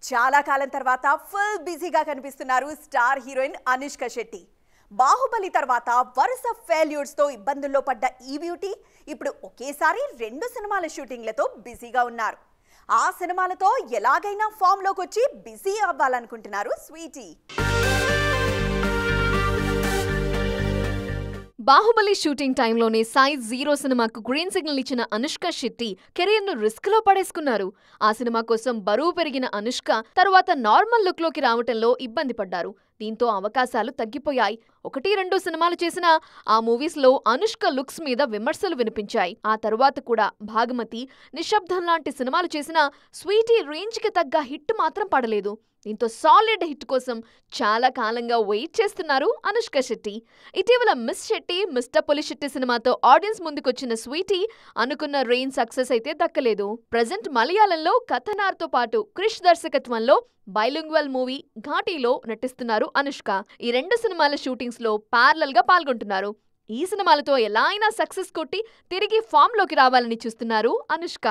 చాలా కాలం తర్వాత ఫుల్ బిజీగా కనిపిస్తున్నారు స్టార్ హీరోయిన్ అనుష్క శెట్టి. బాహుబలి తర్వాత వరుస ఫెయిల్యూర్స్ తో ఇబ్బందుల్లో పడ్డ ఈ బ్యూటీ ఇప్పుడు ఒకేసారి 2 సినిమాల షూటింగ్లతో బిజీగా ఉన్నారు. ఆ సినిమాలతో ఎలాగైనా ఫామ్ లోకి వచ్చి బిజీ అవ్వాలనుకుంటున్నారు స్వీటీ. బాహుబలి షూటింగ్ టైంలోనే సైజ్ 0 సినిమాకు గ్రీన్ సిగ్నల్ ఇచ్చిన అనుష్క శెట్టి కెరీర్ను రిస్క్ లో పడేసుకున్నారు. ఆ సినిమా కోసం బరువు పెరిగిన అనుష్క తరువాత నార్మల్ లుక్ లోకి రావటంలో ఇబ్బంది పడ్డారు. దీంతో అవకాశాలు తగ్గిపోయాయి. 1-2 సినిమాలు చేసినా ఆ మూవీస్ లో అనుష్క లుక్స్ మీద విమర్శలు వినిపించాయి. ఆ తరువాత కూడా భాగమతి, నిశ్శబ్దం లాంటి సినిమాలు చేసినా స్వీటీ రేంజ్ కి తగ్గ హిట్ మాత్రం పడలేదు. దీంతో సాలిడ్ హిట్ కోసం చాలా కాలంగా వెయిట్ చేస్తున్నారు అనుష్క శెట్టి. ఇటీవల మిస్ శెట్టి, మిస్టర్ పులిశెట్టి సినిమాతో ఆడియన్స్ ముందుకొచ్చిన స్వీటీ అనుకున్న రేంజ్ సక్సెస్ అయితే దక్కలేదు. ప్రజెంట్ మలయాళంలో కథనార్తో పాటు క్రిష్ దర్శకత్వంలో బైలింగ్వల్ మూవీ ఘాటీలో నటిస్తున్నారు అనుష్క. ఈ 2 సినిమాల షూటింగ్స్ లో ప్యారలల్ గా పాల్గొంటున్నారు. ఈ సినిమాలతో ఎలా అయినా సక్సెస్ కొట్టి తిరిగి ఫామ్ లోకి రావాలని చూస్తున్నారు అనుష్క.